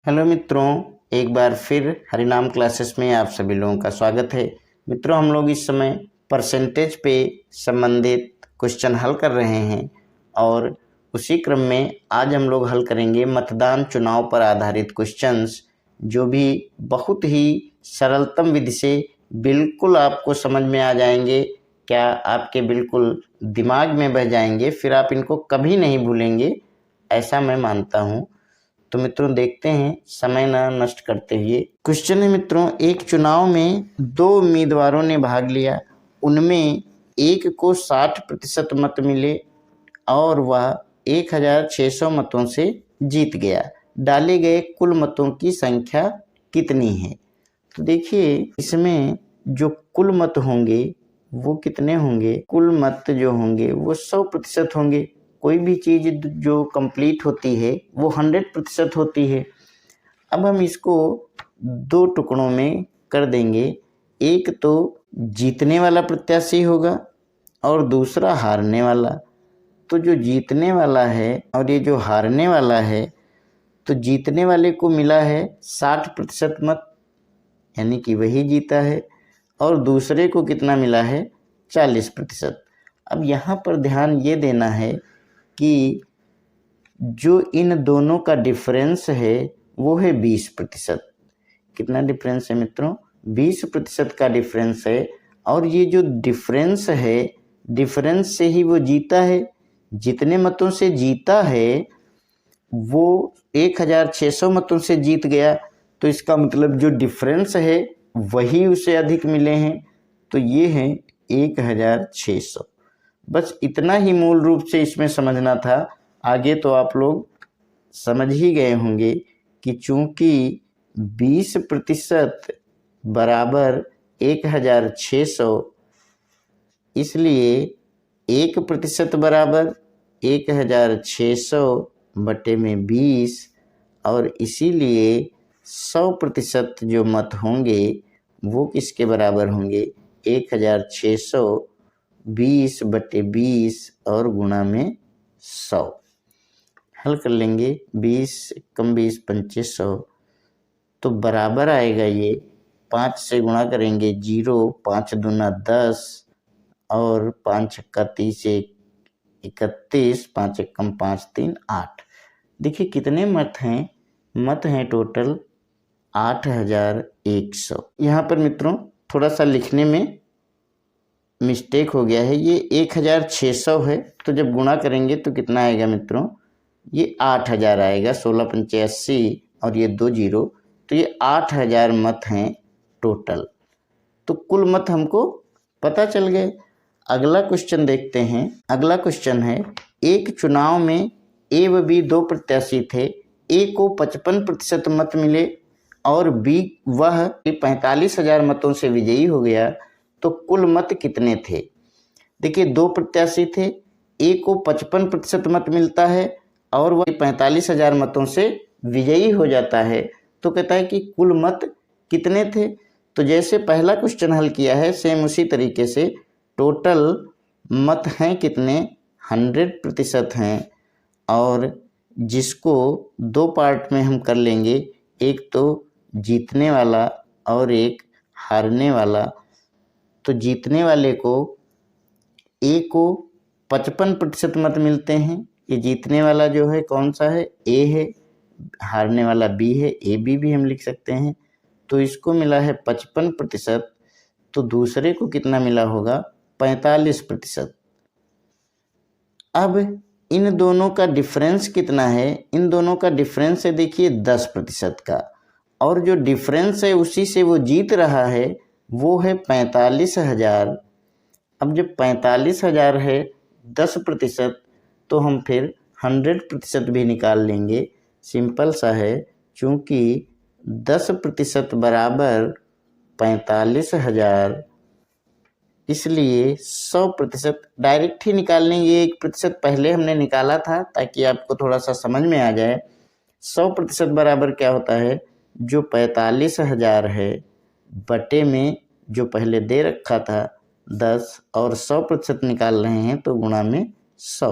Hello मित्रों, एक बार फिर हरिनाम क्लासेस में आप सभी लोगों का स्वागत है। मित्रों, हम लोग इस समय परसेंटेज पे संबंधित क्वेश्चन हल कर रहे हैं और उसी क्रम में आज हम लोग हल करेंगे मतदान चुनाव पर आधारित क्वेश्चंस, जो भी बहुत ही सरलतम विधि से बिल्कुल आपको समझ में आ जाएंगे। क्या आपके बिल्कुल दिमाग में बह जाएंगे, फिर आप इनको कभी नहीं भूलेंगे, ऐसा मैं मानता हूँ। तो मित्रों देखते हैं समय ना नष्ट करते हुए। क्वेश्चन है मित्रों, एक चुनाव में 2 उम्मीदवारों ने भाग लिया। उनमें एक को 60% मत मिले और वह 1600 मतों से जीत गया। डाले गए कुल मतों की संख्या कितनी है? तो देखिए, इसमें जो कुल मत होंगे वो कितने होंगे? कुल मत जो होंगे वो 100% होंगे। कोई भी चीज़ जो कंप्लीट होती है वो 100% होती है। अब हम इसको 2 टुकड़ों में कर देंगे। एक तो जीतने वाला प्रत्याशी होगा और दूसरा हारने वाला। तो जो जीतने वाला है और ये जो हारने वाला है, तो जीतने वाले को मिला है 60% मत, यानी कि वही जीता है, और दूसरे को कितना मिला है? 40%। अब यहाँ पर ध्यान ये देना है कि जो इन दोनों का डिफरेंस है वो है 20%। कितना डिफरेंस है मित्रों? 20% का डिफरेंस है। और ये जो डिफरेंस है, डिफरेंस से ही वो जीता है। जितने मतों से जीता है वो 1600 मतों से जीत गया, तो इसका मतलब जो डिफरेंस है वही उसे अधिक मिले हैं, तो ये हैं 1600। बस इतना ही मूल रूप से इसमें समझना था। आगे तो आप लोग समझ ही गए होंगे कि चूंकि 20% बराबर 1600, इसलिए 1% बराबर 1600 बटे में 20, और इसीलिए 100% जो मत होंगे वो किसके बराबर होंगे? 1600 20 बटे 20 और गुणा में 100। हल कर लेंगे। 20 कम 20 25 100, तो बराबर आएगा ये 5 से गुणा करेंगे 0, 5 दूना 10 और 5 छक्का 30 31, 5 एकम 5 3 8। देखिए कितने मत हैं? मत हैं टोटल 8100। यहाँ पर मित्रों थोड़ा सा लिखने में मिस्टेक हो गया है। ये 1600 है, तो जब गुणा करेंगे तो कितना आएगा मित्रों? ये 8000 आएगा। 16 पंचे 80 और ये 2 0, तो ये 8000 मत हैं टोटल। तो कुल मत हमको पता चल गए। अगला क्वेश्चन देखते हैं। अगला क्वेश्चन है, एक चुनाव में ए व बी 2 प्रत्याशी थे। ए को 55% मत मिले और बी वह 45,000 मतों से विजयी हो गया, तो कुल मत कितने थे? देखिए, 2 प्रत्याशी थे। ए को 55% मत मिलता है और वह 45,000 मतों से विजयी हो जाता है, तो कहता है कि कुल मत कितने थे? तो जैसे पहला क्वेश्चन हल किया है, सेम उसी तरीके से टोटल मत हैं कितने? 100% हैं। और जिसको 2 पार्ट में हम कर लेंगे, एक तो जीतने वाला और एक हारने वाला। तो जीतने वाले को ए को 55% मत मिलते हैं। ये जीतने वाला जो है कौन सा है? ए है। हारने वाला बी है। ए बी भी हम लिख सकते हैं। तो इसको मिला है 55%, तो दूसरे को कितना मिला होगा? 45%। अब इन दोनों का डिफरेंस कितना है? इन दोनों का डिफरेंस है देखिए 10% का, और जो डिफरेंस है उसी से वो जीत रहा है वो है 45,000। अब जब 45,000 है 10%, तो हम फिर 100% भी निकाल लेंगे। सिंपल सा है, चूँकि 10% बराबर 45,000, इसलिए 100% डायरेक्ट ही निकाल लेंगे। 1% पहले हमने निकाला था ताकि आपको थोड़ा सा समझ में आ जाए। 100% बराबर क्या होता है? जो 45,000 है बटे में जो पहले दे रखा था 10, और 100% निकाल रहे हैं तो गुणा में 100।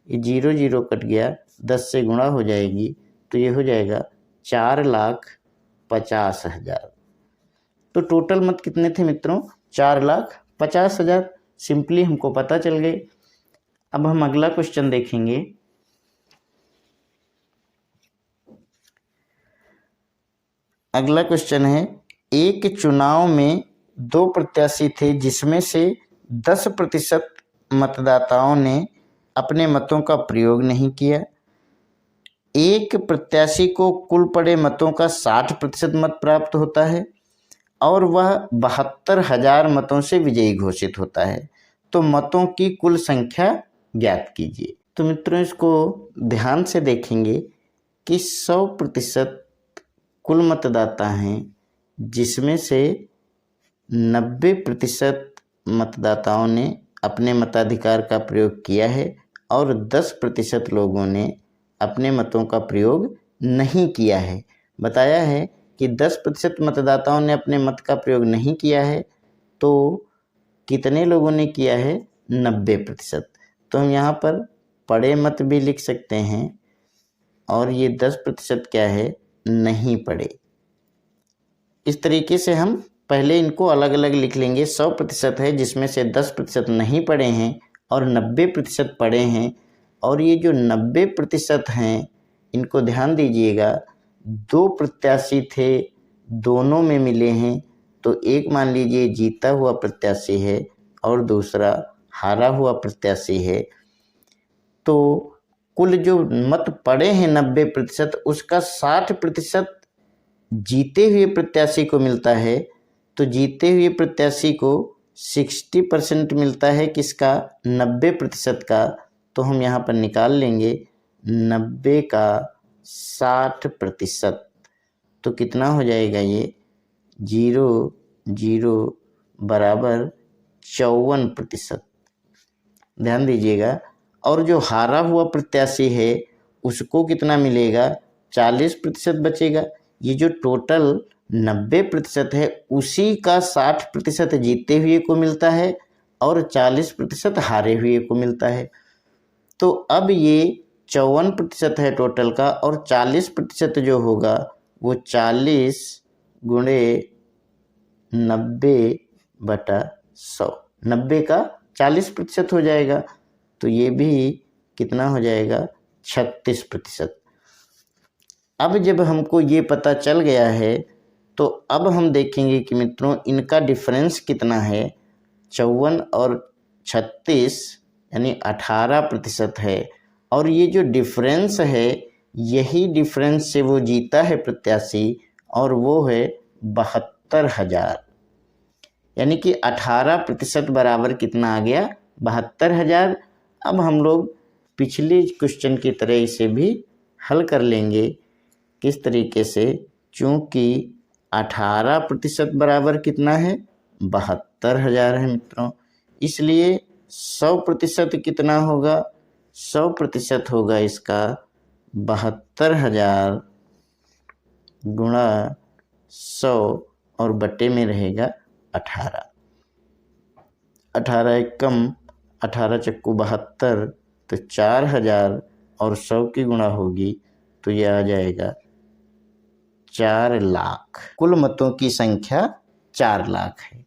ये 0 0 कट गया, 10 से गुणा हो जाएगी, तो ये हो जाएगा 4,50,000। तो टोटल मत कितने थे मित्रों? 4,50,000। सिंपली हमको पता चल गए। अब हम अगला क्वेश्चन देखेंगे। अगला क्वेश्चन है, एक चुनाव में 2 प्रत्याशी थे जिसमें से 10% मतदाताओं ने अपने मतों का प्रयोग नहीं किया। एक प्रत्याशी को कुल पड़े मतों का 60% मत प्राप्त होता है और वह 72,000 मतों से विजयी घोषित होता है। तो मतों की कुल संख्या ज्ञात कीजिए। तो मित्रों इसको ध्यान से देखेंगे कि 100% कुल मतदाता हैं जिसमें से 90% मतदाताओं ने अपने मताधिकार का प्रयोग किया है और 10% लोगों ने अपने मतों का प्रयोग नहीं किया है। बताया है कि 10% मतदाताओं ने अपने मत का प्रयोग नहीं किया है, तो कितने लोगों ने किया है? 90%। तो हम यहाँ पर पढ़े मत भी लिख सकते हैं और ये 10% क्या है? नहीं पढ़े। इस तरीके से हम पहले इनको अलग अलग लिख लेंगे। 100% है जिसमें से 10% नहीं पढ़े हैं और 90% पढ़े हैं। और ये जो 90% हैं इनको ध्यान दीजिएगा, 2 प्रत्याशी थे, दोनों में मिले हैं। तो एक मान लीजिए जीता हुआ प्रत्याशी है और दूसरा हारा हुआ प्रत्याशी है। तो कुल जो मत पड़े हैं 90%, उसका 60% जीते हुए प्रत्याशी को मिलता है। तो जीते हुए प्रत्याशी को 60% मिलता है किसका? 90% का। तो हम यहाँ पर निकाल लेंगे 90 का 60%। तो कितना हो जाएगा ये? 0 बराबर 54%। ध्यान दीजिएगा। और जो हारा हुआ प्रत्याशी है उसको कितना मिलेगा? 40% बचेगा। ये जो टोटल 90% है उसी का 60% जीते हुए को मिलता है और 40% हारे हुए को मिलता है। तो अब ये 54% है टोटल का और 40% जो होगा वो 40 गुणे 90/100, 90 का 40% हो जाएगा। तो ये भी कितना हो जाएगा? 36%। अब जब हमको ये पता चल गया है तो अब हम देखेंगे कि मित्रों इनका डिफरेंस कितना है। 54 और 36 यानी 18% है। और ये जो डिफरेंस है यही डिफरेंस से वो जीता है प्रत्याशी और वो है 72,000। यानी कि 18% बराबर कितना आ गया? 72,000। अब हम लोग पिछले क्वेश्चन की तरह इसे भी हल कर लेंगे। किस तरीके से? चूँकि 18% बराबर कितना है? 72,000 है मित्रों। इसलिए 100% कितना होगा? 100% होगा इसका 72,000 गुणा 100 और बटे में रहेगा 18। 18 एक कम, 18 चक्कू 72, तो 4,000 और 100 की गुणा होगी तो यह आ जाएगा 4 लाख। कुल मतों की संख्या 4 लाख है।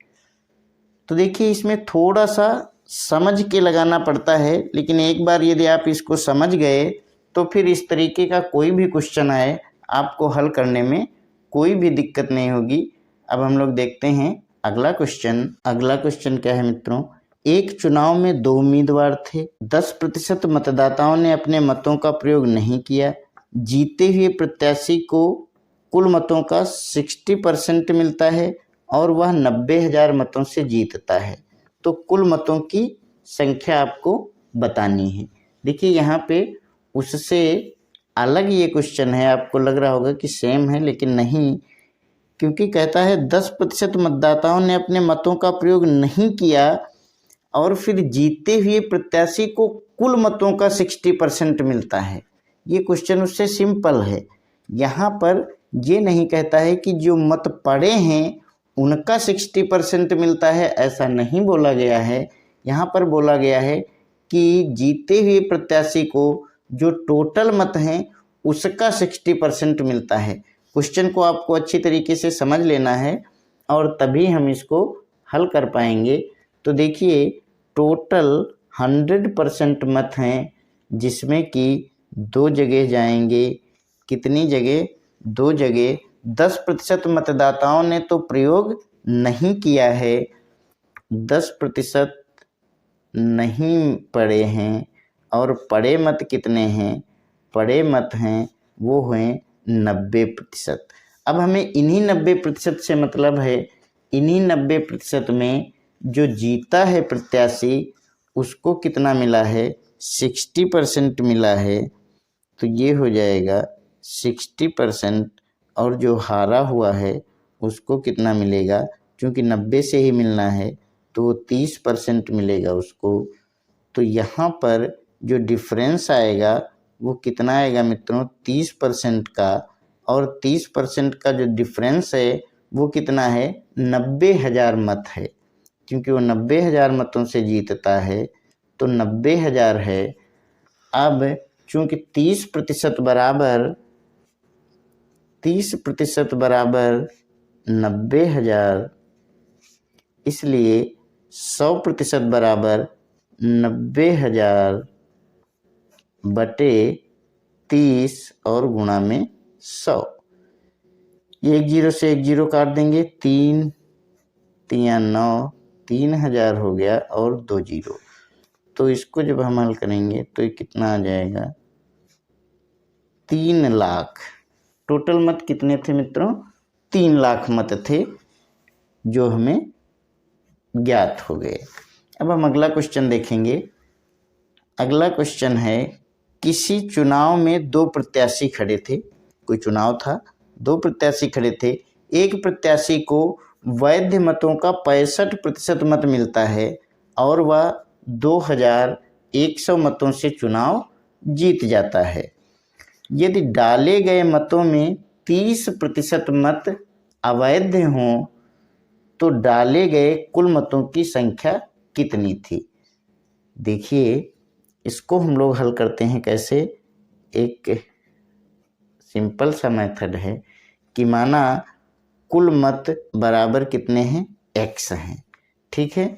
तो देखिए इसमें थोड़ा सा समझ के लगाना पड़ता है, लेकिन एक बार यदि आप इसको समझ गए तो फिर इस तरीके का कोई भी क्वेश्चन आए आपको हल करने में कोई भी दिक्कत नहीं होगी। अब हम लोग देखते हैं अगला क्वेश्चन। अगला क्वेश्चन क्या है मित्रों? एक चुनाव में 2 उम्मीदवार थे। 10% मतदाताओं ने अपने मतों का प्रयोग नहीं किया। जीते हुए प्रत्याशी को कुल मतों का 60% मिलता है और वह 90,000 मतों से जीतता है। तो कुल मतों की संख्या आपको बतानी है। देखिए यहाँ पे उससे अलग ये क्वेश्चन है। आपको लग रहा होगा कि सेम है, लेकिन नहीं, क्योंकि कहता है 10% मतदाताओं ने अपने मतों का प्रयोग नहीं किया और फिर जीते हुए प्रत्याशी को कुल मतों का 60% मिलता है। ये क्वेश्चन उससे सिंपल है। यहाँ पर ये नहीं कहता है कि जो मत पड़े हैं उनका 60% मिलता है, ऐसा नहीं बोला गया है। यहाँ पर बोला गया है कि जीते हुए प्रत्याशी को जो टोटल मत हैं उसका 60% मिलता है। क्वेश्चन को आपको अच्छी तरीके से समझ लेना है और तभी हम इसको हल कर पाएंगे। तो देखिए टोटल 100% मत हैं, जिसमें कि 2 जगह जाएंगे। कितनी जगह? 2 जगह। 10% मतदाताओं ने तो प्रयोग नहीं किया है, 10% नहीं पढ़े हैं। और पढ़े मत कितने हैं? पढ़े मत हैं वो हैं 90%। अब हमें इन्हीं 90% से मतलब है, इन्हीं 90% में जो जीता है प्रत्याशी उसको कितना मिला है? 60% मिला है। तो ये हो जाएगा 60%। और जो हारा हुआ है उसको कितना मिलेगा? क्योंकि 90 से ही मिलना है तो 30% मिलेगा उसको। तो यहाँ पर जो डिफरेंस आएगा वो कितना आएगा मित्रों? 30% का। और 30% का जो डिफरेंस है वो कितना है? 90,000 मत है, क्योंकि वो 90,000 मतों से जीतता है तो 90,000 है। अब चूंकि 30% बराबर 90,000, इसलिए 100% बराबर 90,000 बटे 30 और गुणा में 100। एक 0 से एक 0 काट देंगे, 3 3 9, 3,000 हो गया और 2 0। तो इसको जब हम हल करेंगे तो ये कितना आ जाएगा? 3 लाख। टोटल मत कितने थे मित्रों? 3 लाख मत थे जो हमें ज्ञात हो गए। अब हम अगला क्वेश्चन देखेंगे। अगला क्वेश्चन है, किसी चुनाव में 2 प्रत्याशी खड़े थे। कोई चुनाव था, 2 प्रत्याशी खड़े थे। एक प्रत्याशी को वैध मतों का 65% मत मिलता है और वह 2100 मतों से चुनाव जीत जाता है। यदि डाले गए मतों में 30% मत अवैध हों तो डाले गए कुल मतों की संख्या कितनी थी? देखिए इसको हम लोग हल करते हैं कैसे? एक सिंपल सा मेथड है कि माना कुल मत बराबर कितने हैं? x हैं, ठीक है।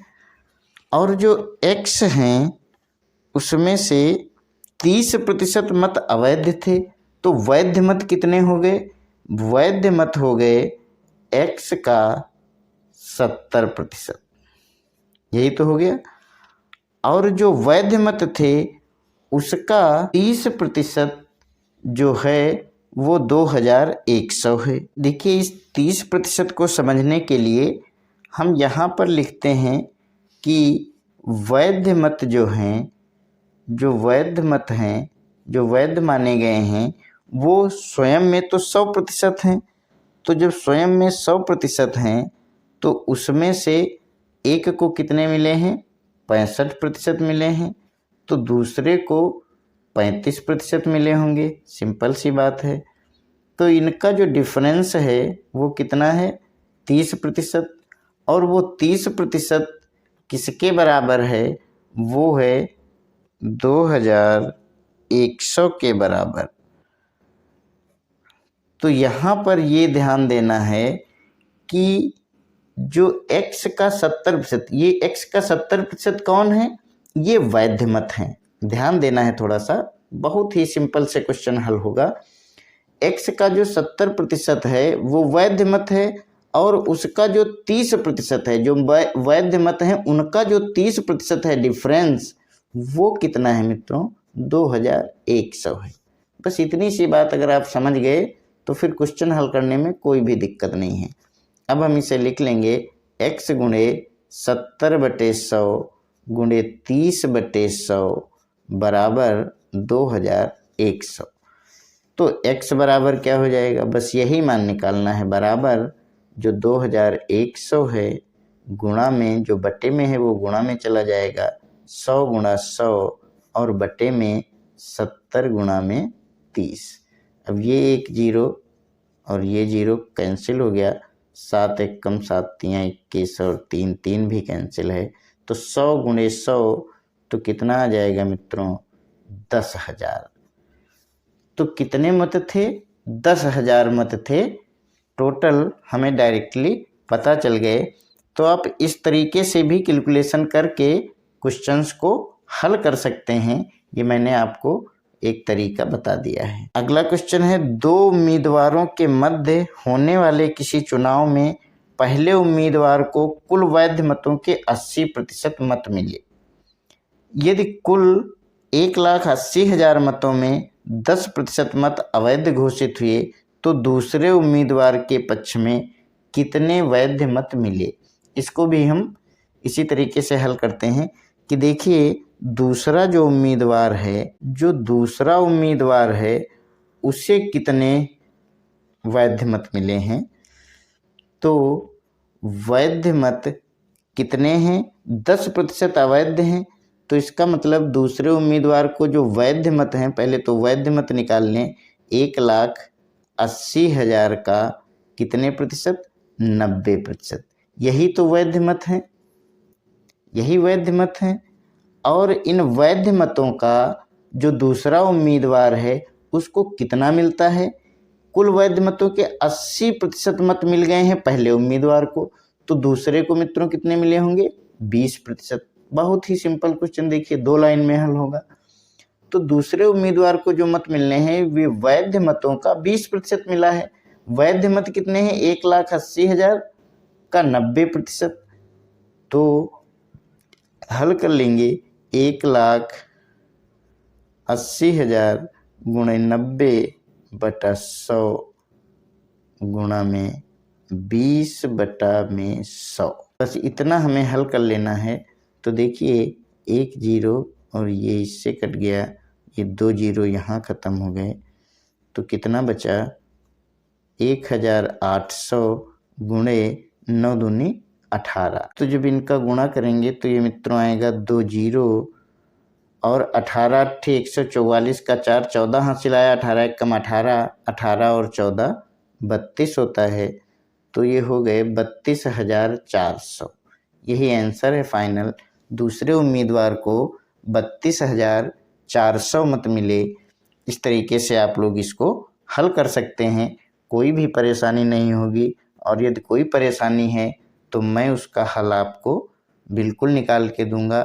और जो x हैं उसमें से 30% मत अवैध थे, तो वैध मत कितने हो गए? वैध मत हो गए x का 70%, यही तो हो गया। और जो वैध मत थे उसका 30% जो है वो 2100 है। देखिए इस 30% को समझने के लिए हम यहाँ पर लिखते हैं कि वैध मत जो हैं, जो वैध मत हैं, जो वैध माने गए हैं वो स्वयं में तो 100% हैं। तो जब स्वयं में 100% हैं तो उसमें से एक को कितने मिले हैं? 65% मिले हैं। तो दूसरे को 35% मिले होंगे, सिंपल सी बात है। तो इनका जो डिफरेंस है वो कितना है? 30%। और वो 30% किसके बराबर है? वो है 2100 के बराबर। तो यहाँ पर ये ध्यान देना है कि जो x का 70%, ये x का 70% कौन है? ये वैध मत हैं। ध्यान देना है थोड़ा सा, बहुत ही सिंपल से क्वेश्चन हल होगा। x का जो 70% है वो वैध मत है और उसका जो 30% है, जो वैध मत है उनका जो 30% है डिफरेंस, वो कितना है मित्रों? 2100 है। बस इतनी सी बात अगर आप समझ गए तो फिर क्वेश्चन हल करने में कोई भी दिक्कत नहीं है। अब हम इसे लिख लेंगे x गुणे 70/100 गुणे 30/100 बराबर 2100। तो x बराबर क्या हो जाएगा? बस यही मान निकालना है, बराबर जो 2100 है गुणा में, जो बटे में है वो गुणा में चला जाएगा, 100 गुणा 100 और बटे में 70 गुणा में 30। अब ये एक 0 और ये 0 कैंसिल हो गया, 7 1 कम 7 3 21 और 3 3 भी कैंसिल है। तो 100 गुणे 100 तो कितना आ जाएगा मित्रों? 10,000। तो कितने मत थे? 10,000 मत थे टोटल, हमें डायरेक्टली पता चल गए। तो आप इस तरीके से भी कैलकुलेशन करके क्वेश्चंस को हल कर सकते हैं। ये मैंने आपको एक तरीका बता दिया है। अगला क्वेश्चन है, दो उम्मीदवारों के मध्य होने वाले किसी चुनाव में पहले उम्मीदवार को कुल वैध मतों के 80% मत मिले। यदि कुल 1,80,000 मतों में 10% मत अवैध घोषित हुए तो दूसरे उम्मीदवार के पक्ष में कितने वैध मत मिले। इसको भी हम इसी तरीके से हल करते हैं कि देखिए, दूसरा जो उम्मीदवार है उसे कितने वैध मत मिले हैं। तो वैध मत कितने हैं? 10% अवैध हैं। तो इसका मतलब दूसरे उम्मीदवार को जो वैध मत हैं, पहले तो वैध मत निकाल लें। 1,80,000 का कितने प्रतिशत? 90%। यही तो वैध मत हैं, यही वैध मत हैं। और इन वैध मतों का जो दूसरा उम्मीदवार है उसको कितना मिलता है? कुल वैध मतों के 80% मत मिल गए हैं पहले उम्मीदवार को, तो दूसरे को मित्रों कितने मिले होंगे? 20%। बहुत ही सिंपल क्वेश्चन, देखिए 2 लाइन में हल होगा। तो दूसरे उम्मीदवार को जो मत मिलने हैं वे वैध मतों का 20% मिला है। वैध मत कितने हैं? 1,80,000 का 90%। तो हल कर लेंगे 1,80,000 गुणे 90/100 गुणा में 20/100। बस इतना हमें हल कर लेना है। तो देखिए 1 0 और ये इससे कट गया, ये 2 0 यहाँ ख़त्म हो गए। तो कितना बचा? 1,800 गुणे 9 दूनी 18। तो जब इनका गुणा करेंगे तो ये मित्रों आएगा 2 0 और 18 × 144 का 4 14 हासिल आया। 18 × 1 18, 18 और 14 32 होता है। तो ये हो गए 32,400। यही आंसर है फाइनल। दूसरे उम्मीदवार को 32,400 मत मिले। इस तरीके से आप लोग इसको हल कर सकते हैं, कोई भी परेशानी नहीं होगी। और यदि कोई परेशानी है तो मैं उसका हल आपको बिल्कुल निकाल के दूंगा।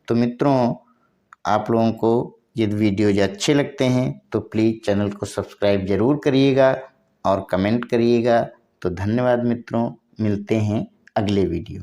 तो मित्रों, आप लोगों को यदि वीडियोज अच्छे लगते हैं तो प्लीज़ चैनल को सब्सक्राइब ज़रूर करिएगा और कमेंट करिएगा। तो धन्यवाद मित्रों, मिलते हैं अगले वीडियो में।